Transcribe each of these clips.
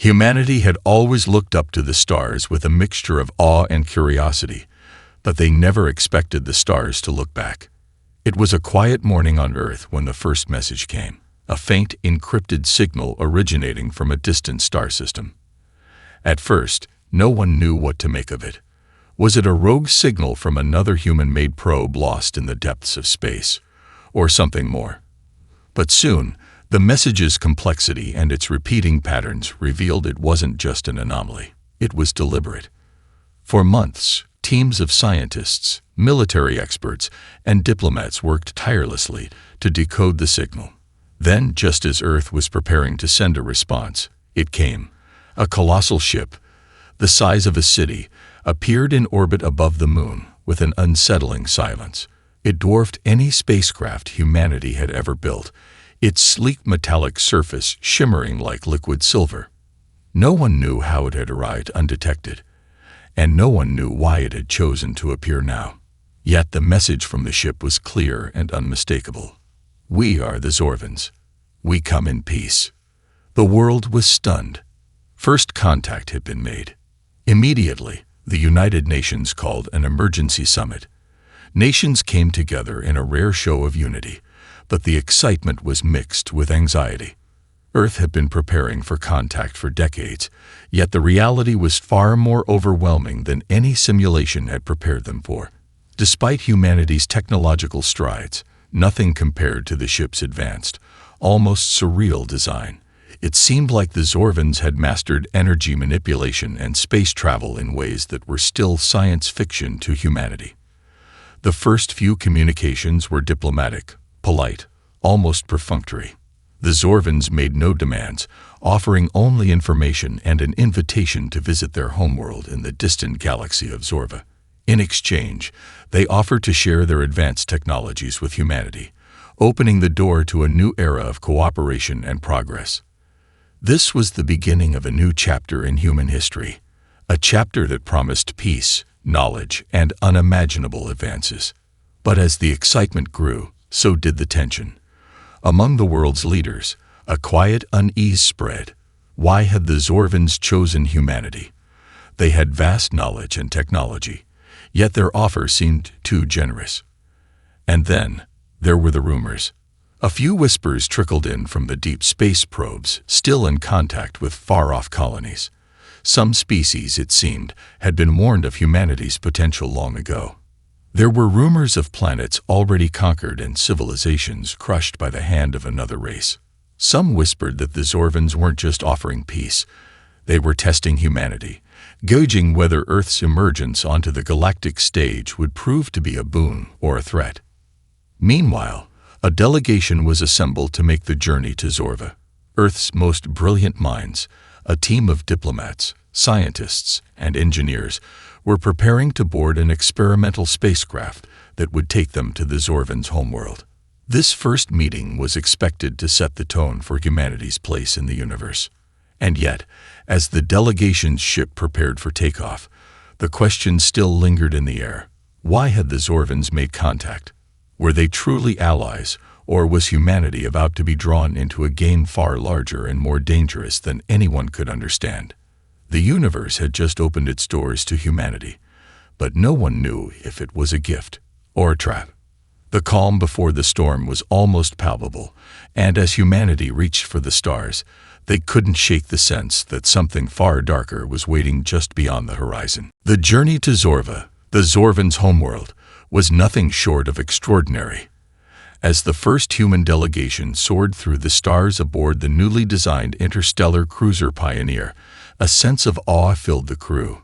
Humanity had always looked up to the stars with a mixture of awe and curiosity, but they never expected the stars to look back. It was a quiet morning on Earth when the first message came, a faint, encrypted signal originating from a distant star system. At first, no one knew what to make of it. Was it a rogue signal from another human-made probe lost in the depths of space, or something more? But soon, the message's complexity and its repeating patterns revealed it wasn't just an anomaly. It was deliberate. For months, teams of scientists, military experts, and diplomats worked tirelessly to decode the signal. Then, just as Earth was preparing to send a response, it came. A colossal ship, the size of a city, appeared in orbit above the moon with an unsettling silence. It dwarfed any spacecraft humanity had ever built, its sleek metallic surface shimmering like liquid silver. No one knew how it had arrived undetected, and no one knew why it had chosen to appear now. Yet the message from the ship was clear and unmistakable. We are the Zorvans. We come in peace. The world was stunned. First contact had been made. Immediately, the United Nations called an emergency summit. Nations came together in a rare show of unity, but the excitement was mixed with anxiety. Earth had been preparing for contact for decades, yet the reality was far more overwhelming than any simulation had prepared them for. Despite humanity's technological strides, nothing compared to the ship's advanced, almost surreal design. It seemed like the Zorvans had mastered energy manipulation and space travel in ways that were still science fiction to humanity. The first few communications were diplomatic, polite, almost perfunctory. The Zorvans made no demands, offering only information and an invitation to visit their homeworld in the distant galaxy of Zorva. In exchange, they offered to share their advanced technologies with humanity, opening the door to a new era of cooperation and progress. This was the beginning of a new chapter in human history, a chapter that promised peace, knowledge, and unimaginable advances. But as the excitement grew, so did the tension. Among the world's leaders, a quiet unease spread. Why had the Zorvans chosen humanity? They had vast knowledge and technology, yet their offer seemed too generous. And then, there were the rumors. A few whispers trickled in from the deep space probes still in contact with far-off colonies. Some species, it seemed, had been warned of humanity's potential long ago. There were rumors of planets already conquered and civilizations crushed by the hand of another race. Some whispered that the Zorvans weren't just offering peace. They were testing humanity, gauging whether Earth's emergence onto the galactic stage would prove to be a boon or a threat. Meanwhile, a delegation was assembled to make the journey to Zorva. Earth's most brilliant minds, a team of diplomats, scientists, and engineers, were preparing to board an experimental spacecraft that would take them to the Zorvans' homeworld. This first meeting was expected to set the tone for humanity's place in the universe. And yet, as the delegation's ship prepared for takeoff, the question still lingered in the air. Why had the Zorvans made contact? Were they truly allies, or was humanity about to be drawn into a game far larger and more dangerous than anyone could understand? The universe had just opened its doors to humanity, but no one knew if it was a gift or a trap. The calm before the storm was almost palpable, and as humanity reached for the stars, they couldn't shake the sense that something far darker was waiting just beyond the horizon. The journey to Zorva, the Zorvans' homeworld, was nothing short of extraordinary. As the first human delegation soared through the stars aboard the newly designed interstellar cruiser Pioneer, a sense of awe filled the crew.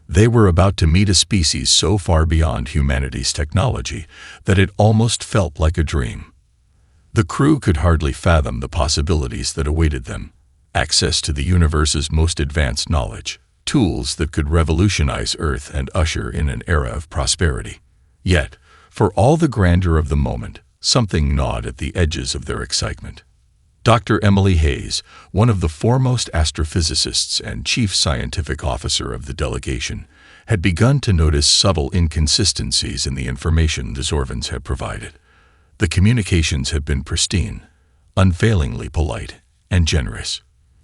They were about to meet a species so far beyond humanity's technology that it almost felt like a dream. The crew could hardly fathom the possibilities that awaited them. Access to the universe's most advanced knowledge, tools that could revolutionize Earth and usher in an era of prosperity. Yet, for all the grandeur of the moment, something gnawed at the edges of their excitement. Dr. Emily Hayes, one of the foremost astrophysicists and chief scientific officer of the delegation, had begun to notice subtle inconsistencies in the information the Zorvans had provided. The communications had been pristine, unfailingly polite, and generous.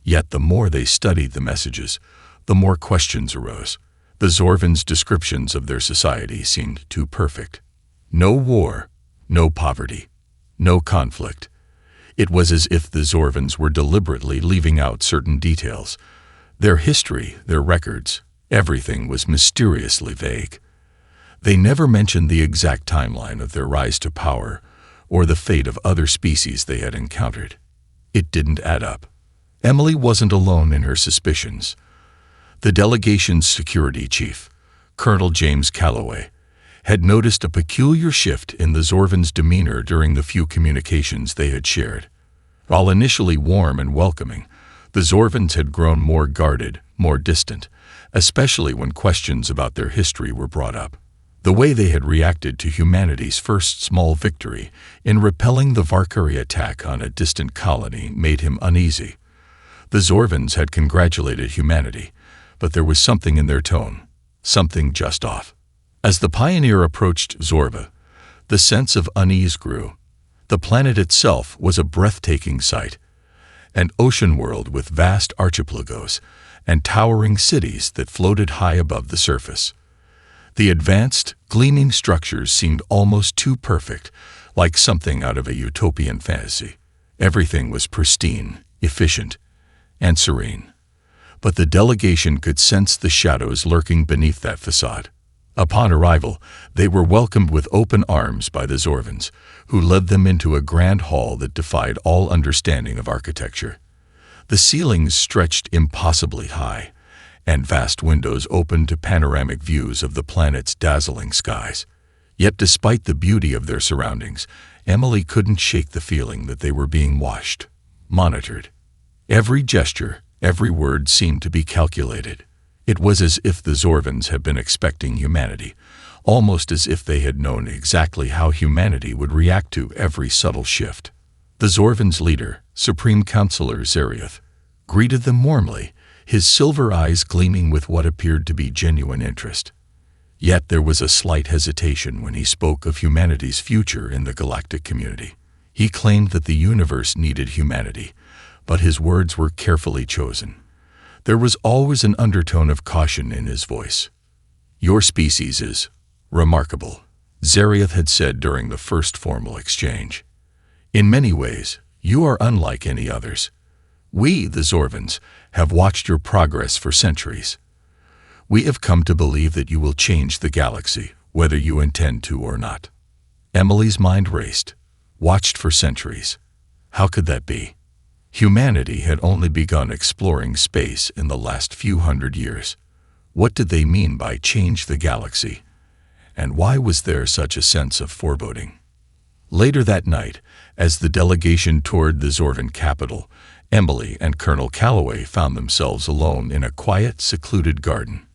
Yet the more they studied the messages, the more questions arose. The Zorvans' descriptions of their society seemed too perfect. No war, no poverty, no conflict. It was as if the Zorvans were deliberately leaving out certain details. Their history, their records, everything was mysteriously vague. They never mentioned the exact timeline of their rise to power or the fate of other species they had encountered. It didn't add up. Emily wasn't alone in her suspicions. The delegation's security chief, Colonel James Calloway, had noticed a peculiar shift in the Zorvans' demeanor during the few communications they had shared. While initially warm and welcoming, the Zorvans had grown more guarded, more distant, especially when questions about their history were brought up. The way they had reacted to humanity's first small victory in repelling the Valkyrie attack on a distant colony made him uneasy. The Zorvans had congratulated humanity, but there was something in their tone, something just off. As the Pioneer approached Zorva, the sense of unease grew. The planet itself was a breathtaking sight, an ocean world with vast archipelagos and towering cities that floated high above the surface. The advanced, gleaming structures seemed almost too perfect, like something out of a utopian fantasy. Everything was pristine, efficient, and serene. But the delegation could sense the shadows lurking beneath that facade. Upon arrival, they were welcomed with open arms by the Zorvans, who led them into a grand hall that defied all understanding of architecture. The ceilings stretched impossibly high, and vast windows opened to panoramic views of the planet's dazzling skies. Yet despite the beauty of their surroundings, Emily couldn't shake the feeling that they were being watched, monitored. Every gesture, every word seemed to be calculated. It was as if the Zorvans had been expecting humanity, almost as if they had known exactly how humanity would react to every subtle shift. The Zorvans' leader, Supreme Counselor Zareth, greeted them warmly, his silver eyes gleaming with what appeared to be genuine interest. Yet there was a slight hesitation when he spoke of humanity's future in the galactic community. He claimed that the universe needed humanity, but his words were carefully chosen. There was always an undertone of caution in his voice. "Your species is remarkable," Zareth had said during the first formal exchange. "In many ways, you are unlike any others. We, the Zorvans, have watched your progress for centuries. We have come to believe that you will change the galaxy, whether you intend to or not." Emily's mind raced. Watched for centuries. How could that be? Humanity had only begun exploring space in the last few hundred years. What did they mean by change the galaxy? And why was there such a sense of foreboding? Later that night, as the delegation toured the Zorvan capital, Emily and Colonel Calloway found themselves alone in a quiet, secluded garden.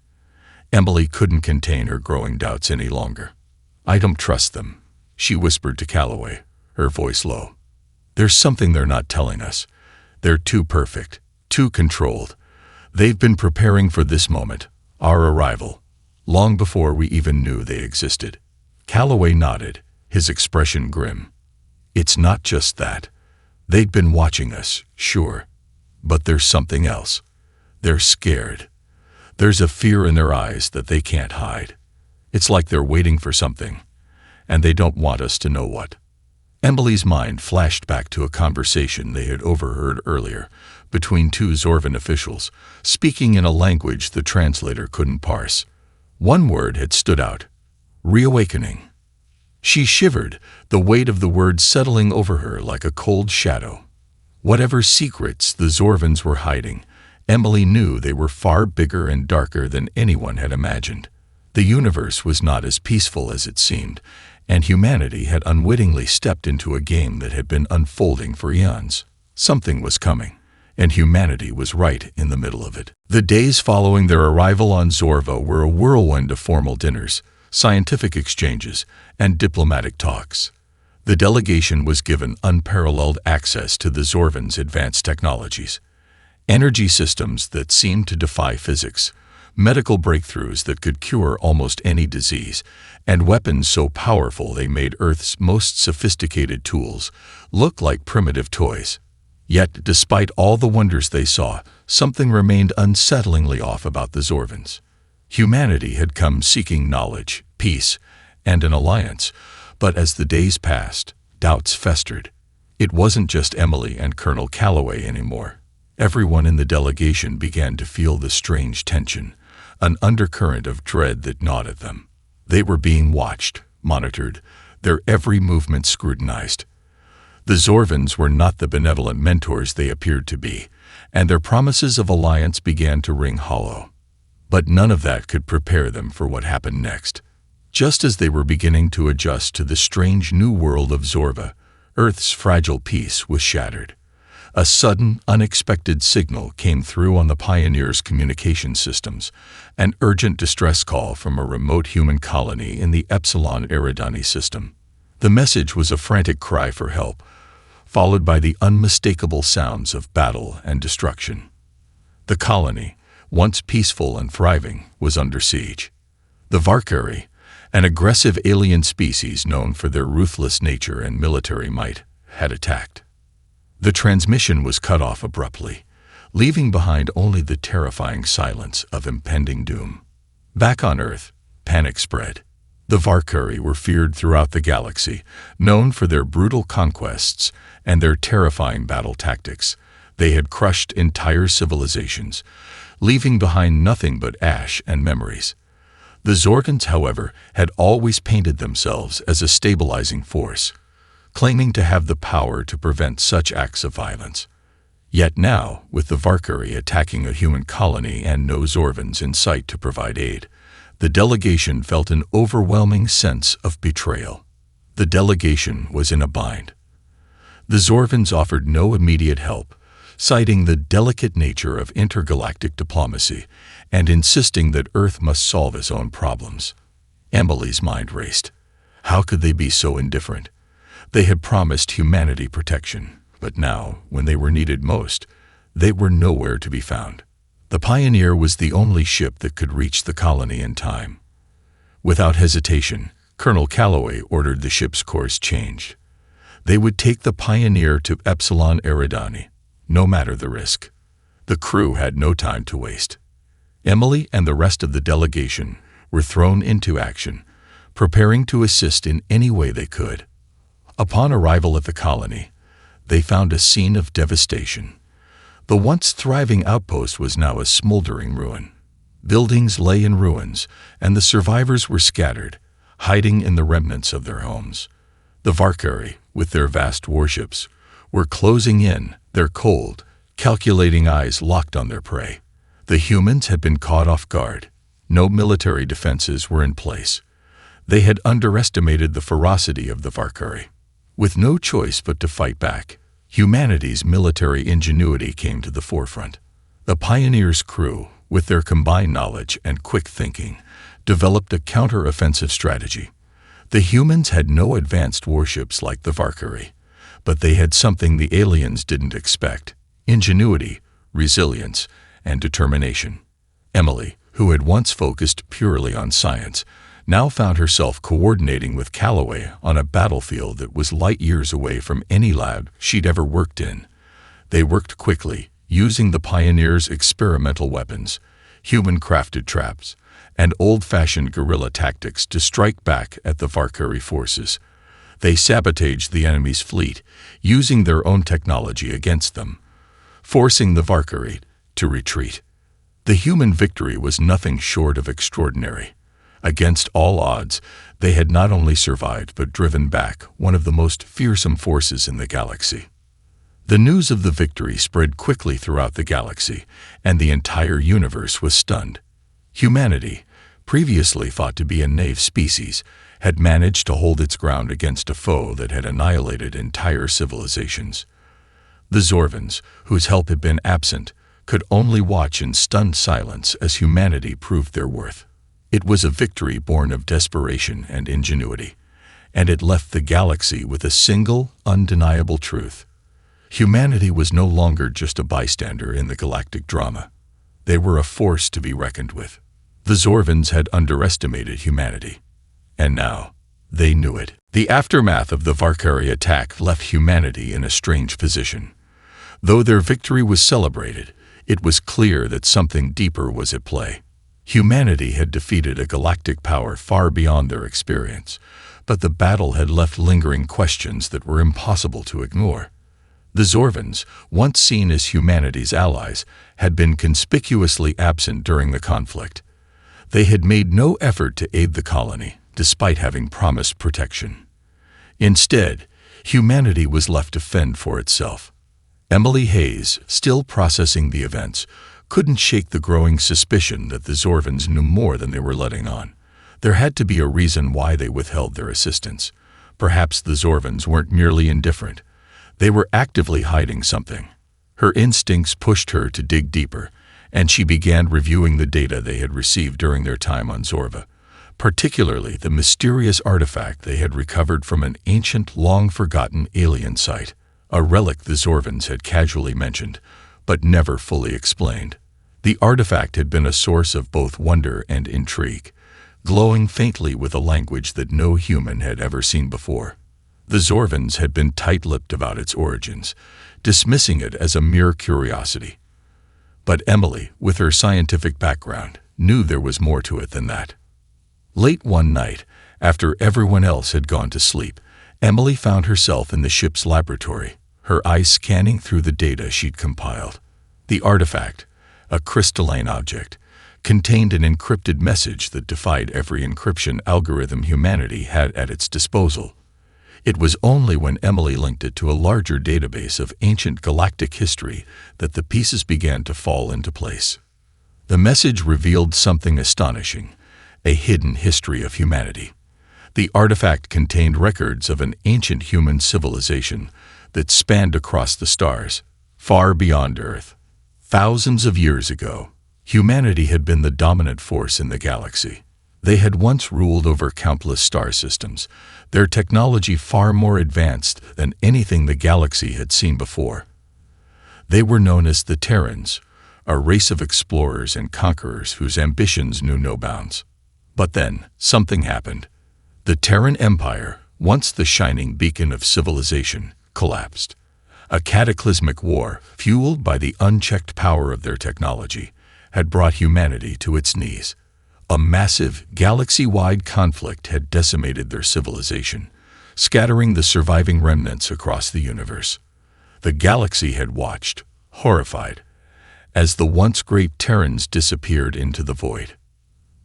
Emily couldn't contain her growing doubts any longer. "I don't trust them," she whispered to Calloway, her voice low. "There's something they're not telling us. They're too perfect, too controlled. They've been preparing for this moment, our arrival, long before we even knew they existed." Calloway nodded, his expression grim. "It's not just that. They'd been watching us, sure. But there's something else. They're scared. There's a fear in their eyes that they can't hide. It's like they're waiting for something, and they don't want us to know what." Emily's mind flashed back to a conversation they had overheard earlier between two Zorvan officials, speaking in a language the translator couldn't parse. One word had stood out: reawakening. She shivered, the weight of the word settling over her like a cold shadow. Whatever secrets the Zorvans were hiding, Emily knew they were far bigger and darker than anyone had imagined. The universe was not as peaceful as it seemed, and humanity had unwittingly stepped into a game that had been unfolding for eons. Something was coming, and humanity was right in the middle of it. The days following their arrival on Zorva were a whirlwind of formal dinners, scientific exchanges, and diplomatic talks. The delegation was given unparalleled access to the Zorvans' advanced technologies. Energy systems that seemed to defy physics, medical breakthroughs that could cure almost any disease, and weapons so powerful they made Earth's most sophisticated tools look like primitive toys. Yet, despite all the wonders they saw, something remained unsettlingly off about the Zorvans. Humanity had come seeking knowledge, peace, and an alliance, but as the days passed, doubts festered. It wasn't just Emily and Colonel Calloway anymore. Everyone in the delegation began to feel the strange tension, an undercurrent of dread that gnawed at them. They were being watched, monitored, their every movement scrutinized. The Zorvans were not the benevolent mentors they appeared to be, and their promises of alliance began to ring hollow. But none of that could prepare them for what happened next. Just as they were beginning to adjust to the strange new world of Zorva, Earth's fragile peace was shattered. A sudden, unexpected signal came through on the Pioneers' communication systems, an urgent distress call from a remote human colony in the Epsilon Eridani system. The message was a frantic cry for help, followed by the unmistakable sounds of battle and destruction. The colony, once peaceful and thriving, was under siege. The Varkari, an aggressive alien species known for their ruthless nature and military might, had attacked. The transmission was cut off abruptly, leaving behind only the terrifying silence of impending doom. Back on Earth, panic spread. The Varkari were feared throughout the galaxy, known for their brutal conquests and their terrifying battle tactics. They had crushed entire civilizations, leaving behind nothing but ash and memories. The Zorgans, however, had always painted themselves as a stabilizing force, claiming to have the power to prevent such acts of violence. Yet now, with the Varkari attacking a human colony and no Zorvans in sight to provide aid, the delegation felt an overwhelming sense of betrayal. The delegation was in a bind. The Zorvans offered no immediate help, citing the delicate nature of intergalactic diplomacy and insisting that Earth must solve its own problems. Emily's mind raced. How could they be so indifferent? They had promised humanity protection, but now, when they were needed most, they were nowhere to be found. The Pioneer was the only ship that could reach the colony in time. Without hesitation, Colonel Calloway ordered the ship's course changed. They would take the Pioneer to Epsilon Eridani, no matter the risk. The crew had no time to waste. Emily and the rest of the delegation were thrown into action, preparing to assist in any way they could. Upon arrival at the colony, they found a scene of devastation. The once thriving outpost was now a smoldering ruin. Buildings lay in ruins, and the survivors were scattered, hiding in the remnants of their homes. The Varkari, with their vast warships, were closing in, their cold, calculating eyes locked on their prey. The humans had been caught off guard. No military defenses were in place. They had underestimated the ferocity of the Varkari. With no choice but to fight back, humanity's military ingenuity came to the forefront. The Pioneers' crew, with their combined knowledge and quick thinking, developed a counter-offensive strategy. The humans had no advanced warships like the Varkari, but they had something the aliens didn't expect: ingenuity, resilience, and determination. Emily, who had once focused purely on science, now found herself coordinating with Calloway on a battlefield that was light years away from any lab she'd ever worked in. They worked quickly, using the Pioneers' experimental weapons, human-crafted traps, and old-fashioned guerrilla tactics to strike back at the Varkari forces. They sabotaged the enemy's fleet, using their own technology against them, forcing the Varkari to retreat. The human victory was nothing short of extraordinary. Against all odds, they had not only survived but driven back one of the most fearsome forces in the galaxy. The news of the victory spread quickly throughout the galaxy, and the entire universe was stunned. Humanity, previously thought to be a naive species, had managed to hold its ground against a foe that had annihilated entire civilizations. The Zorvans, whose help had been absent, could only watch in stunned silence as humanity proved their worth. It was a victory born of desperation and ingenuity, and it left the galaxy with a single, undeniable truth. Humanity was no longer just a bystander in the galactic drama. They were a force to be reckoned with. The Zorvans had underestimated humanity, and now they knew it. The aftermath of the Varkari attack left humanity in a strange position. Though their victory was celebrated, it was clear that something deeper was at play. Humanity had defeated a galactic power far beyond their experience, but the battle had left lingering questions that were impossible to ignore. The Zorvans, once seen as humanity's allies, had been conspicuously absent during the conflict. They had made no effort to aid the colony, despite having promised protection. Instead, humanity was left to fend for itself. Emily Hayes, still processing the events, couldn't shake the growing suspicion that the Zorvans knew more than they were letting on. There had to be a reason why they withheld their assistance. Perhaps the Zorvans weren't merely indifferent. They were actively hiding something. Her instincts pushed her to dig deeper, and she began reviewing the data they had received during their time on Zorva, particularly the mysterious artifact they had recovered from an ancient, long-forgotten alien site, a relic the Zorvans had casually mentioned, but never fully explained. The artifact had been a source of both wonder and intrigue, glowing faintly with a language that no human had ever seen before. The Zorvans had been tight-lipped about its origins, dismissing it as a mere curiosity. But Emily, with her scientific background, knew there was more to it than that. Late one night, after everyone else had gone to sleep, Emily found herself in the ship's laboratory, her eyes scanning through the data she'd compiled. The artifact, a crystalline object, contained an encrypted message that defied every encryption algorithm humanity had at its disposal. It was only when Emily linked it to a larger database of ancient galactic history that the pieces began to fall into place. The message revealed something astonishing, a hidden history of humanity. The artifact contained records of an ancient human civilization that spanned across the stars, far beyond Earth. Thousands of years ago, humanity had been the dominant force in the galaxy. They had once ruled over countless star systems, their technology far more advanced than anything the galaxy had seen before. They were known as the Terrans, a race of explorers and conquerors whose ambitions knew no bounds. But then, something happened. The Terran Empire, once the shining beacon of civilization, collapsed. A cataclysmic war, fueled by the unchecked power of their technology, had brought humanity to its knees. A massive, galaxy-wide conflict had decimated their civilization, scattering the surviving remnants across the universe. The galaxy had watched, horrified, as the once great Terrans disappeared into the void.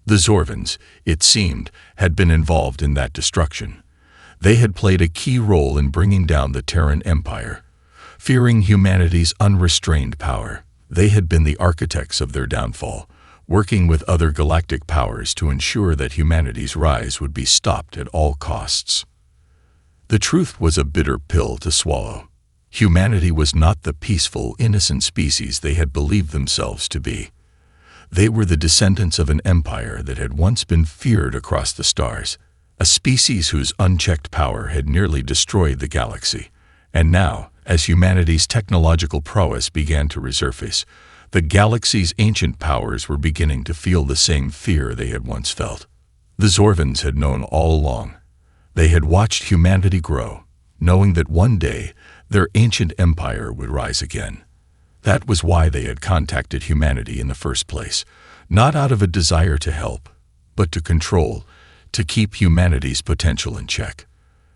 The Zorvans, it seemed, had been involved in that destruction. They had played a key role in bringing down the Terran Empire. Fearing humanity's unrestrained power, they had been the architects of their downfall, working with other galactic powers to ensure that humanity's rise would be stopped at all costs. The truth was a bitter pill to swallow. Humanity was not the peaceful, innocent species they had believed themselves to be. They were the descendants of an empire that had once been feared across the stars, a species whose unchecked power had nearly destroyed the galaxy. And now, as humanity's technological prowess began to resurface, the galaxy's ancient powers were beginning to feel the same fear they had once felt. The Zorvans had known all along. They had watched humanity grow, knowing that one day their ancient empire would rise again. That was why they had contacted humanity in the first place, not out of a desire to help, but to control, to keep humanity's potential in check.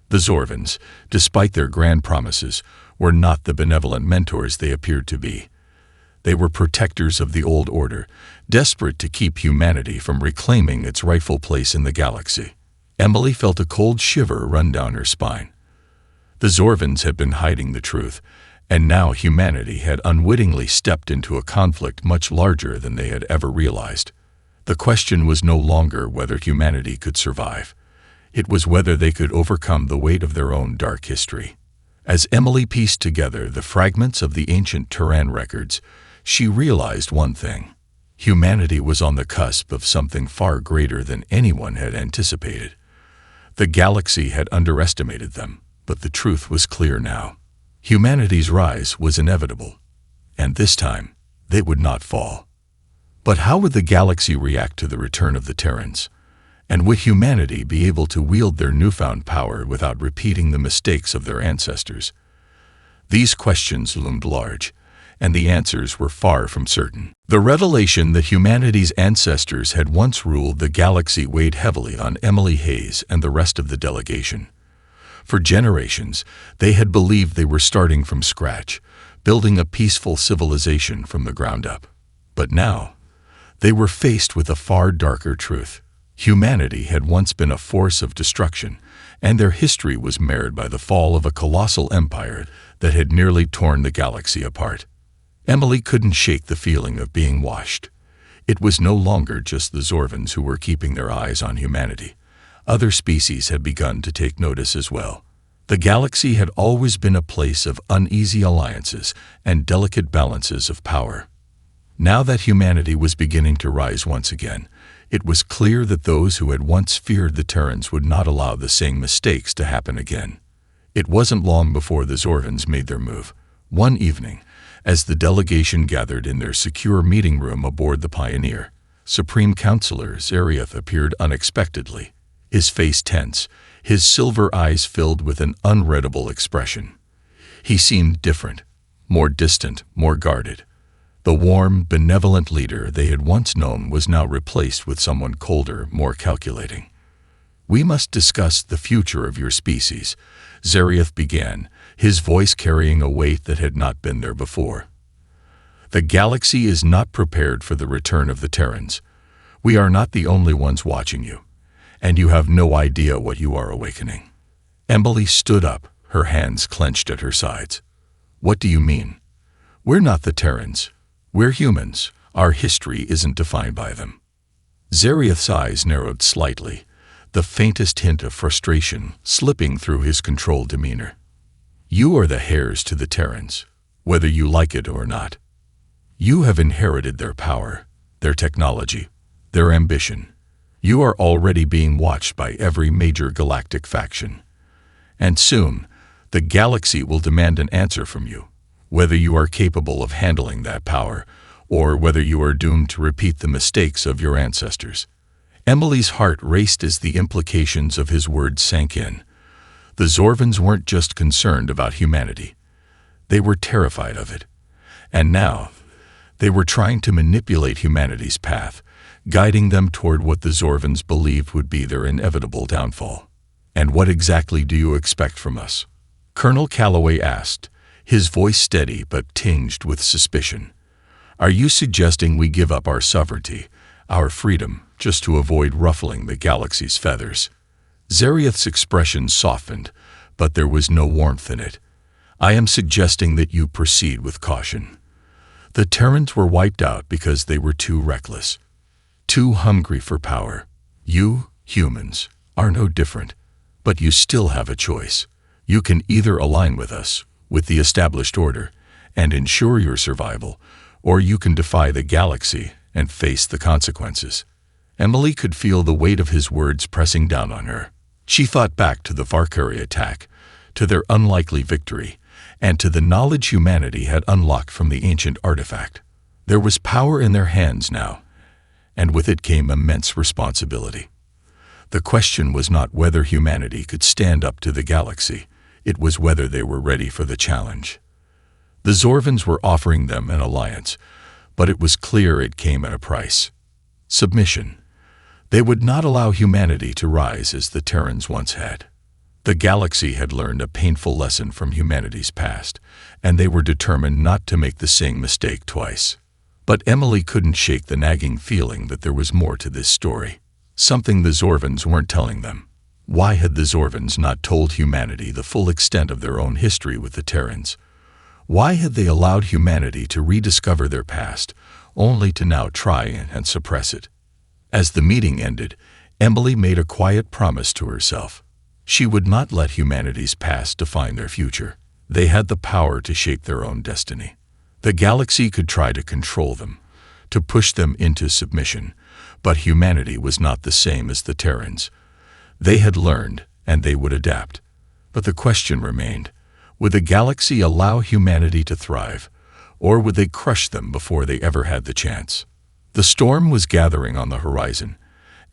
The Zorvans, despite their grand promises, were not the benevolent mentors they appeared to be. They were protectors of the old order, desperate to keep humanity from reclaiming its rightful place in the galaxy. Emily felt a cold shiver run down her spine. The Zorvans had been hiding the truth, and now humanity had unwittingly stepped into a conflict much larger than they had ever realized. The question was no longer whether humanity could survive. It was whether they could overcome the weight of their own dark history. As Emily pieced together the fragments of the ancient Terran records, she realized one thing. Humanity was on the cusp of something far greater than anyone had anticipated. The galaxy had underestimated them, but the truth was clear now. Humanity's rise was inevitable, and this time, they would not fall. But how would the galaxy react to the return of the Terrans? And would humanity be able to wield their newfound power without repeating the mistakes of their ancestors? These questions loomed large, and the answers were far from certain. The revelation that humanity's ancestors had once ruled the galaxy weighed heavily on Emily Hayes and the rest of the delegation. For generations, they had believed they were starting from scratch, building a peaceful civilization from the ground up. But now, they were faced with a far darker truth. Humanity had once been a force of destruction, and their history was marred by the fall of a colossal empire that had nearly torn the galaxy apart. Emily couldn't shake the feeling of being washed. It was no longer just the Zorvans who were keeping their eyes on humanity. Other species had begun to take notice as well. The galaxy had always been a place of uneasy alliances and delicate balances of power. Now that humanity was beginning to rise once again, it was clear that those who had once feared the Terrans would not allow the same mistakes to happen again. It wasn't long before the Zorvans made their move. One evening, as the delegation gathered in their secure meeting room aboard the Pioneer, Supreme Counselor Zariath appeared unexpectedly, his face tense, his silver eyes filled with an unreadable expression. He seemed different, more distant, more guarded. The warm, benevolent leader they had once known was now replaced with someone colder, more calculating. "We must discuss the future of your species," Zariath began, his voice carrying a weight that had not been there before. "The galaxy is not prepared for the return of the Terrans. We are not the only ones watching you, and you have no idea what you are awakening." Emily stood up, her hands clenched at her sides. "What do you mean? We're not the Terrans. We're humans. Our history isn't defined by them." Zariath's eyes narrowed slightly, the faintest hint of frustration slipping through his controlled demeanor. "You are the heirs to the Terrans, whether you like it or not. You have inherited their power, their technology, their ambition. You are already being watched by every major galactic faction. And soon, the galaxy will demand an answer from you, whether you are capable of handling that power, or whether you are doomed to repeat the mistakes of your ancestors." Emily's heart raced as the implications of his words sank in. The Zorvans weren't just concerned about humanity. They were terrified of it. And now, they were trying to manipulate humanity's path, guiding them toward what the Zorvans believed would be their inevitable downfall. "And what exactly do you expect from us?" Colonel Calloway asked, his voice steady but tinged with suspicion. "Are you suggesting we give up our sovereignty, our freedom, just to avoid ruffling the galaxy's feathers?" Zariath's expression softened, but there was no warmth in it. "I am suggesting that you proceed with caution. The Terrans were wiped out because they were too reckless, too hungry for power. You, humans, are no different, but you still have a choice. You can either align with us, with the established order, and ensure your survival, or you can defy the galaxy and face the consequences." Emily could feel the weight of his words pressing down on her. She thought back to the Varkari attack, to their unlikely victory, and to the knowledge humanity had unlocked from the ancient artifact. There was power in their hands now, and with it came immense responsibility. The question was not whether humanity could stand up to the galaxy, it was whether they were ready for the challenge. The Zorvans were offering them an alliance, but it was clear it came at a price. Submission. They would not allow humanity to rise as the Terrans once had. The galaxy had learned a painful lesson from humanity's past, and they were determined not to make the same mistake twice. But Emily couldn't shake the nagging feeling that there was more to this story, something the Zorvans weren't telling them. Why had the Zorvans not told humanity the full extent of their own history with the Terrans? Why had they allowed humanity to rediscover their past, only to now try and suppress it? As the meeting ended, Emily made a quiet promise to herself. She would not let humanity's past define their future. They had the power to shape their own destiny. The galaxy could try to control them, to push them into submission, but humanity was not the same as the Terrans. They had learned, and they would adapt. But the question remained, would the galaxy allow humanity to thrive, or would they crush them before they ever had the chance? The storm was gathering on the horizon,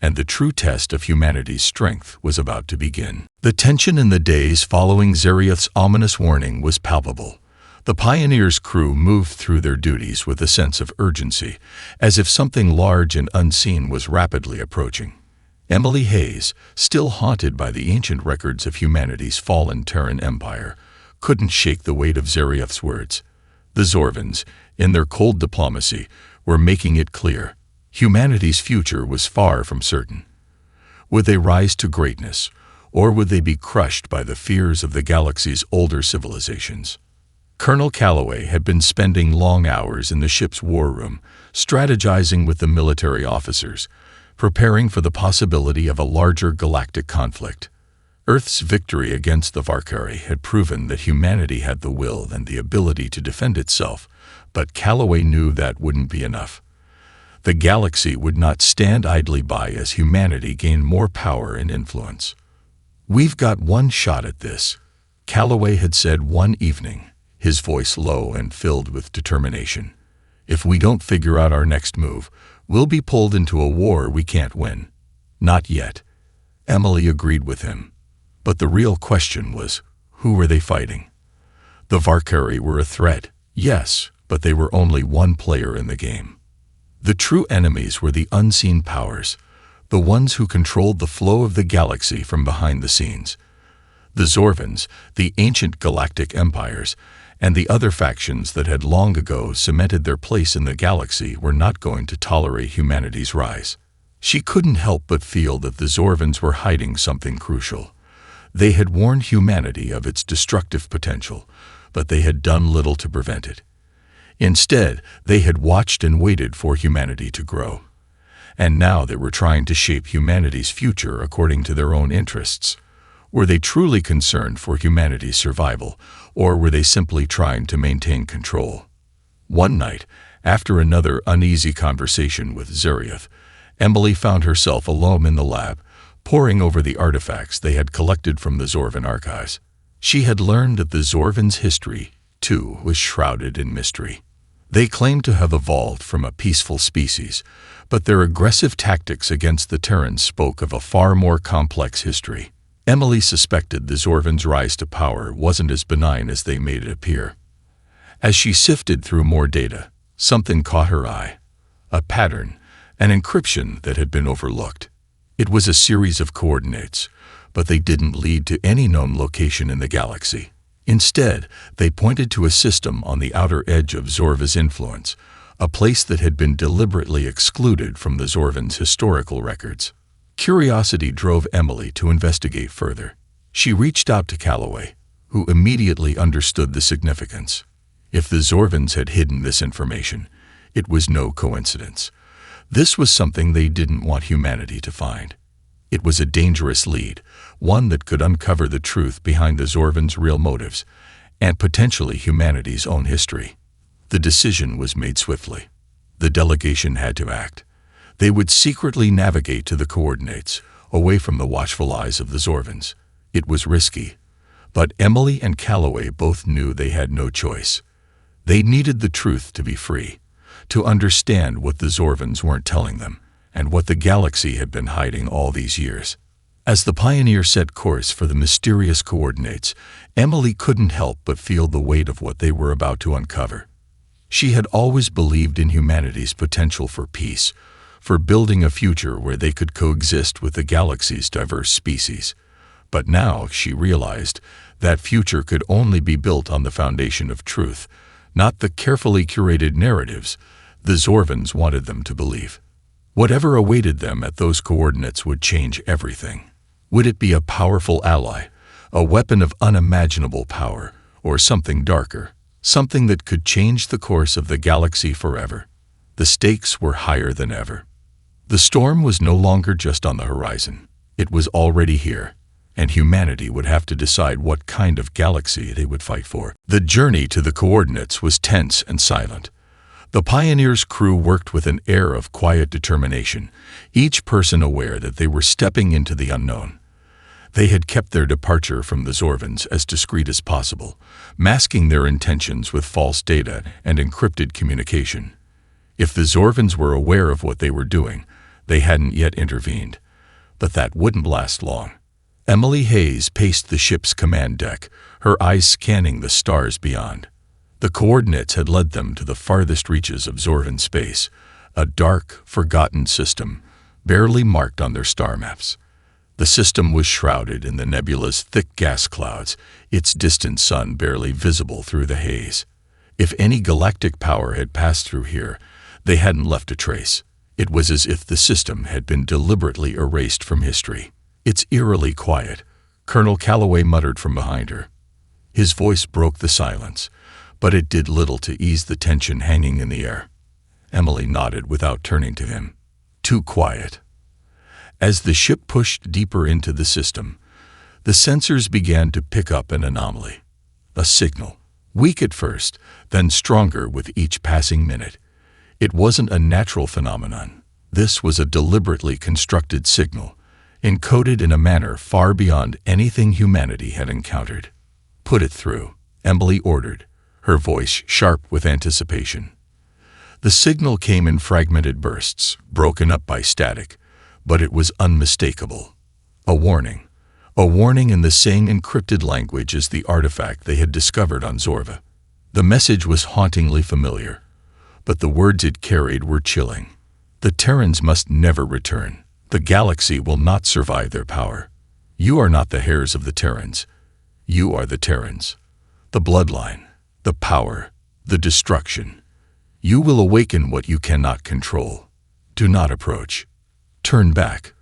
and the true test of humanity's strength was about to begin. The tension in the days following Zariath's ominous warning was palpable, The Pioneer's crew moved through their duties with a sense of urgency, as if something large and unseen was rapidly approaching. Emily Hayes, still haunted by the ancient records of humanity's fallen Terran empire, couldn't shake the weight of Zerioth's words. The Zorvans, in their cold diplomacy, were making it clear. Humanity's future was far from certain. Would they rise to greatness, or would they be crushed by the fears of the galaxy's older civilizations? Colonel Calloway had been spending long hours in the ship's war room, strategizing with the military officers, preparing for the possibility of a larger galactic conflict. Earth's victory against the Valkyrie had proven that humanity had the will and the ability to defend itself, but Calloway knew that wouldn't be enough. The galaxy would not stand idly by as humanity gained more power and influence. "We've got one shot at this," Calloway had said one evening, his voice low and filled with determination. "If we don't figure out our next move, we'll be pulled into a war we can't win." "Not yet," Emily agreed with him. But the real question was, who were they fighting? The Valkyrie were a threat, yes, but they were only one player in the game. The true enemies were the unseen powers, the ones who controlled the flow of the galaxy from behind the scenes. The Zorvans, the ancient galactic empires, and the other factions that had long ago cemented their place in the galaxy were not going to tolerate humanity's rise. She couldn't help but feel that the Zorvans were hiding something crucial. They had warned humanity of its destructive potential, but they had done little to prevent it. Instead, they had watched and waited for humanity to grow. And now they were trying to shape humanity's future according to their own interests. Were they truly concerned for humanity's survival, or were they simply trying to maintain control? One night, after another uneasy conversation with Zerioth, Emily found herself alone in the lab, poring over the artifacts they had collected from the Zorvan archives. She had learned that the Zorvans' history, too, was shrouded in mystery. They claimed to have evolved from a peaceful species, but their aggressive tactics against the Terrans spoke of a far more complex history. Emily suspected the Zorvans' rise to power wasn't as benign as they made it appear. As she sifted through more data, something caught her eye. A pattern, an encryption that had been overlooked. It was a series of coordinates, but they didn't lead to any known location in the galaxy. Instead, they pointed to a system on the outer edge of Zorva's influence, a place that had been deliberately excluded from the Zorvans' historical records. Curiosity drove Emily to investigate further. She reached out to Calloway, who immediately understood the significance. If the Zorvans had hidden this information, it was no coincidence. This was something they didn't want humanity to find. It was a dangerous lead, one that could uncover the truth behind the Zorvans' real motives, and potentially humanity's own history. The decision was made swiftly. The delegation had to act. They would secretly navigate to the coordinates, away from the watchful eyes of the Zorvans. It was risky, but Emily and Calloway both knew they had no choice. They needed the truth to be free, to understand what the Zorvans weren't telling them, and what the galaxy had been hiding all these years. As the Pioneer set course for the mysterious coordinates, Emily couldn't help but feel the weight of what they were about to uncover. She had always believed in humanity's potential for peace, for building a future where they could coexist with the galaxy's diverse species. But now she realized that future could only be built on the foundation of truth, not the carefully curated narratives the Zorvans wanted them to believe. Whatever awaited them at those coordinates would change everything. Would it be a powerful ally, a weapon of unimaginable power, or something darker, something that could change the course of the galaxy forever? The stakes were higher than ever. The storm was no longer just on the horizon. It was already here, and humanity would have to decide what kind of galaxy they would fight for. The journey to the coordinates was tense and silent. The Pioneer's crew worked with an air of quiet determination, each person aware that they were stepping into the unknown. They had kept their departure from the Zorvans as discreet as possible, masking their intentions with false data and encrypted communication. If the Zorvans were aware of what they were doing, they hadn't yet intervened. But that wouldn't last long. Emily Hayes paced the ship's command deck, her eyes scanning the stars beyond. The coordinates had led them to the farthest reaches of Zorvan space, a dark, forgotten system, barely marked on their star maps. The system was shrouded in the nebula's thick gas clouds, its distant sun barely visible through the haze. If any galactic power had passed through here, they hadn't left a trace. It was as if the system had been deliberately erased from history. "It's eerily quiet," Colonel Calloway muttered from behind her. His voice broke the silence, but it did little to ease the tension hanging in the air. Emily nodded without turning to him. Too quiet. As the ship pushed deeper into the system, the sensors began to pick up an anomaly. A signal, weak at first, then stronger with each passing minute. It wasn't a natural phenomenon. This was a deliberately constructed signal, encoded in a manner far beyond anything humanity had encountered. "Put it through," Emily ordered, her voice sharp with anticipation. The signal came in fragmented bursts, broken up by static, but it was unmistakable. A warning in the same encrypted language as the artifact they had discovered on Zorva. The message was hauntingly familiar, but the words it carried were chilling. The Terrans must never return. The galaxy will not survive their power. You are not the heirs of the Terrans. You are the Terrans. The bloodline, the power, the destruction. You will awaken what you cannot control. Do not approach. Turn back,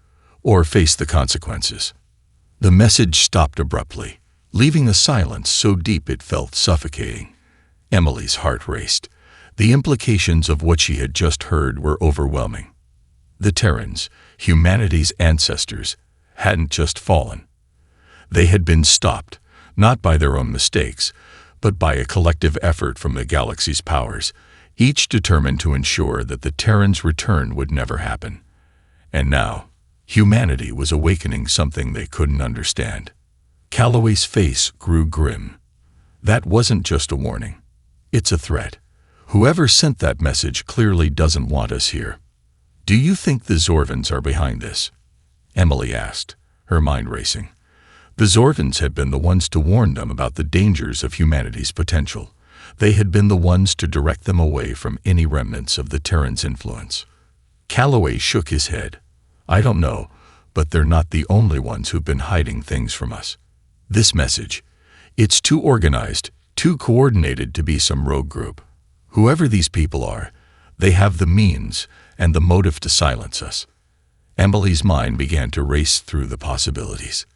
or face the consequences. The message stopped abruptly, leaving a silence so deep it felt suffocating. Emily's heart raced. The implications of what she had just heard were overwhelming. The Terrans, humanity's ancestors, hadn't just fallen. They had been stopped, not by their own mistakes, but by a collective effort from the galaxy's powers, each determined to ensure that the Terrans' return would never happen. And now, humanity was awakening something they couldn't understand. Calloway's face grew grim. That wasn't just a warning. It's a threat. Whoever sent that message clearly doesn't want us here. "Do you think the Zorvans are behind this?" Emily asked, her mind racing. The Zorvans had been the ones to warn them about the dangers of humanity's potential. They had been the ones to direct them away from any remnants of the Terrans' influence. Calloway shook his head. "I don't know, but they're not the only ones who've been hiding things from us. This message, it's too organized, too coordinated to be some rogue group. Whoever these people are, they have the means and the motive to silence us." Emily's mind began to race through the possibilities.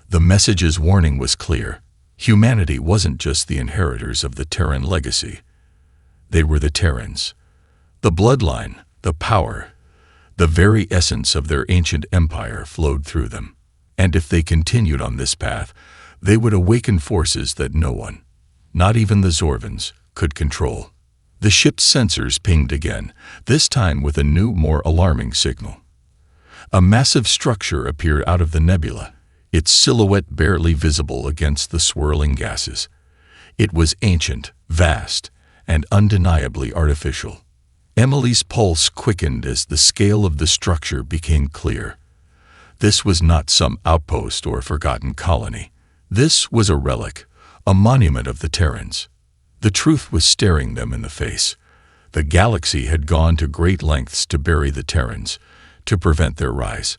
The message's warning was clear. Humanity wasn't just the inheritors of the Terran legacy. They were the Terrans. The bloodline, the power, the very essence of their ancient empire flowed through them. And if they continued on this path, they would awaken forces that no one, not even the Zorvans, could control. The ship's sensors pinged again, this time with a new, more alarming signal. A massive structure appeared out of the nebula, its silhouette barely visible against the swirling gases. It was ancient, vast, and undeniably artificial. Emily's pulse quickened as the scale of the structure became clear. This was not some outpost or forgotten colony. This was a relic, a monument of the Terrans. The truth was staring them in the face. The galaxy had gone to great lengths to bury the Terrans, to prevent their rise.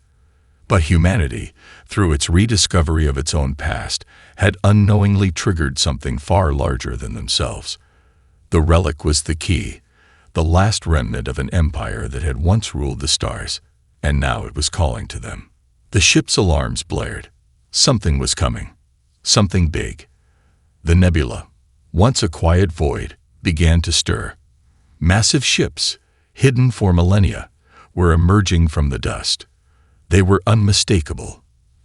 But humanity, through its rediscovery of its own past, had unknowingly triggered something far larger than themselves. The relic was the key, the last remnant of an empire that had once ruled the stars, and now it was calling to them. The ship's alarms blared. Something was coming. Something big. The nebula, once a quiet void, began to stir. Massive ships, hidden for millennia, were emerging from the dust. They were unmistakable.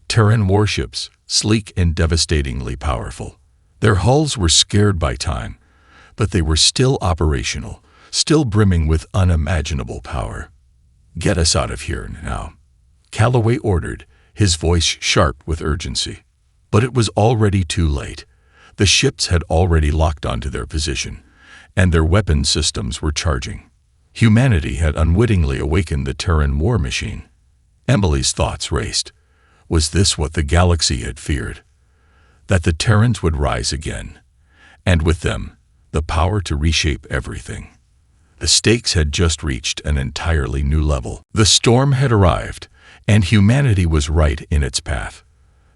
Terran warships, sleek and devastatingly powerful. Their hulls were scared by time, but they were still operational, still brimming with unimaginable power. "Get us out of here now," Calloway ordered, his voice sharp with urgency. But it was already too late. The ships had already locked onto their position, and their weapon systems were charging. Humanity had unwittingly awakened the Terran war machine. Emily's thoughts raced. Was this what the galaxy had feared? That the Terrans would rise again, and with them, the power to reshape everything. The stakes had just reached an entirely new level. The storm had arrived, and humanity was right in its path.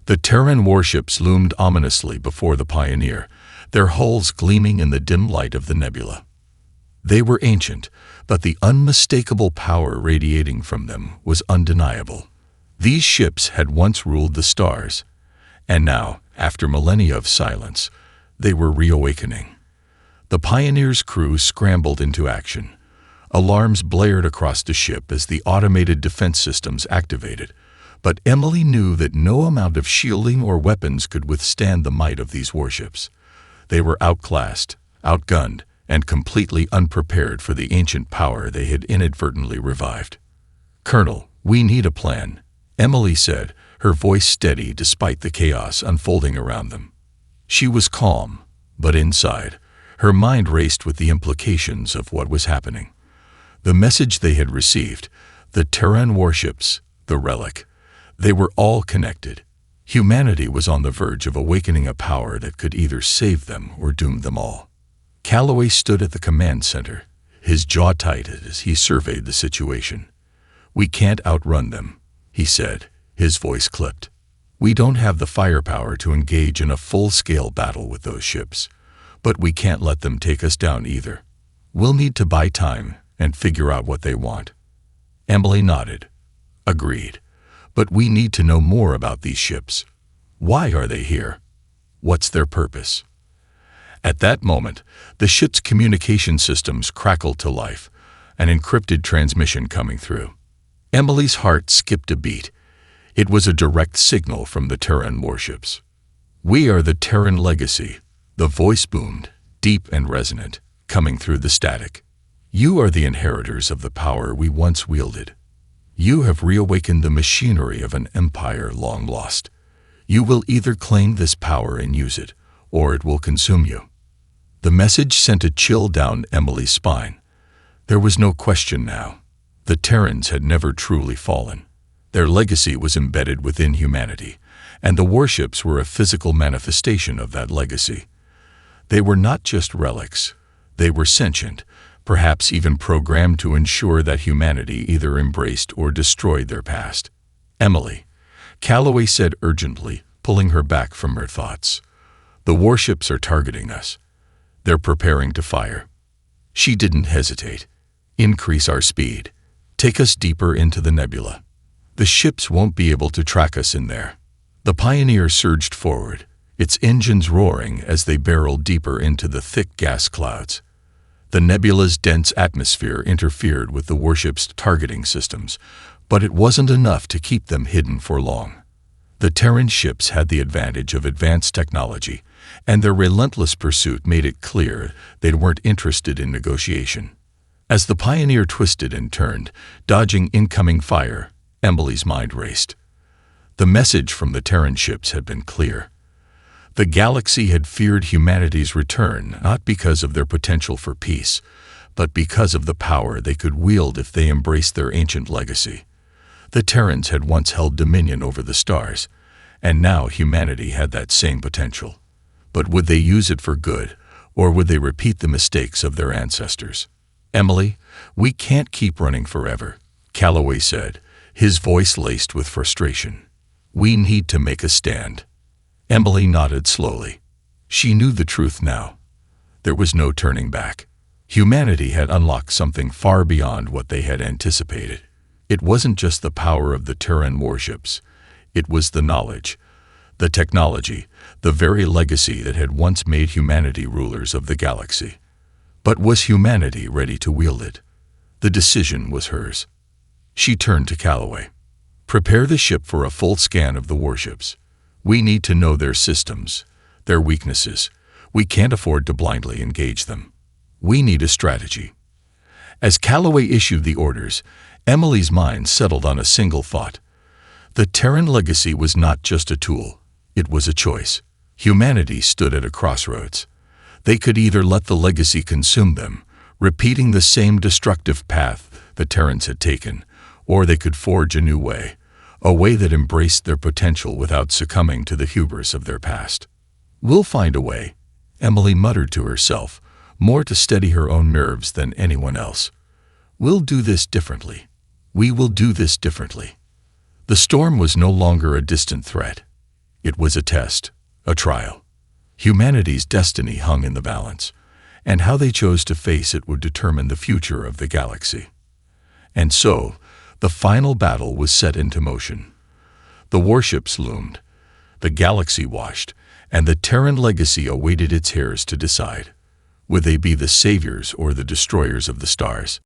The Terran warships loomed ominously before the Pioneer, their hulls gleaming in the dim light of the nebula. They were ancient, but the unmistakable power radiating from them was undeniable. These ships had once ruled the stars, and now, after millennia of silence, they were reawakening. The Pioneer's crew scrambled into action. Alarms blared across the ship as the automated defense systems activated, but Emily knew that no amount of shielding or weapons could withstand the might of these warships. They were outclassed, outgunned, and completely unprepared for the ancient power they had inadvertently revived. "Colonel, we need a plan," Emily said, her voice steady despite the chaos unfolding around them. She was calm, but inside, her mind raced with the implications of what was happening. The message they had received, the Terran warships, the relic, they were all connected. Humanity was on the verge of awakening a power that could either save them or doom them all. Calloway stood at the command center, his jaw tight as he surveyed the situation. "We can't outrun them," he said, his voice clipped. "We don't have the firepower to engage in a full-scale battle with those ships, but we can't let them take us down either. We'll need to buy time and figure out what they want." Emily nodded. "Agreed. But we need to know more about these ships. Why are they here? What's their purpose?" At that moment, the ship's communication systems crackled to life, an encrypted transmission coming through. Emily's heart skipped a beat. It was a direct signal from the Terran warships. "We are the Terran legacy," the voice boomed, deep and resonant, coming through the static. "You are the inheritors of the power we once wielded. You have reawakened the machinery of an empire long lost. You will either claim this power and use it, or it will consume you." The message sent a chill down Emily's spine. There was no question now. The Terrans had never truly fallen. Their legacy was embedded within humanity, and the warships were a physical manifestation of that legacy. They were not just relics. They were sentient, perhaps even programmed to ensure that humanity either embraced or destroyed their past. "Emily," Calloway said urgently, pulling her back from her thoughts. "The warships are targeting us. They're preparing to fire." She didn't hesitate. "Increase our speed. Take us deeper into the nebula. The ships won't be able to track us in there." The Pioneer surged forward, its engines roaring as they barreled deeper into the thick gas clouds. The nebula's dense atmosphere interfered with the warship's targeting systems, but it wasn't enough to keep them hidden for long. The Terran ships had the advantage of advanced technology, and their relentless pursuit made it clear they weren't interested in negotiation. As the Pioneer twisted and turned, dodging incoming fire, Emily's mind raced. The message from the Terran ships had been clear. The galaxy had feared humanity's return not because of their potential for peace, but because of the power they could wield if they embraced their ancient legacy. The Terrans had once held dominion over the stars, and now humanity had that same potential. But would they use it for good, or would they repeat the mistakes of their ancestors? "Emily, we can't keep running forever," Calloway said, his voice laced with frustration. "We need to make a stand." Emily nodded slowly. She knew the truth now. There was no turning back. Humanity had unlocked something far beyond what they had anticipated. It wasn't just the power of the Terran warships. It was the knowledge, the technology, the very legacy that had once made humanity rulers of the galaxy. But was humanity ready to wield it? The decision was hers. She turned to Calloway. "Prepare the ship for a full scan of the warships. We need to know their systems, their weaknesses. We can't afford to blindly engage them. We need a strategy." As Calloway issued the orders, Emily's mind settled on a single thought. The Terran legacy was not just a tool. It was a choice. Humanity stood at a crossroads. They could either let the legacy consume them, repeating the same destructive path the Terrans had taken, or they could forge a new way, a way that embraced their potential without succumbing to the hubris of their past. "We'll find a way," Emily muttered to herself, more to steady her own nerves than anyone else. "We'll do this differently. We will do this differently." The storm was no longer a distant threat. It was a test, a trial. Humanity's destiny hung in the balance, and how they chose to face it would determine the future of the galaxy. And so, the final battle was set into motion. The warships loomed, the galaxy washed, and the Terran legacy awaited its heirs to decide. Would they be the saviors or the destroyers of the stars?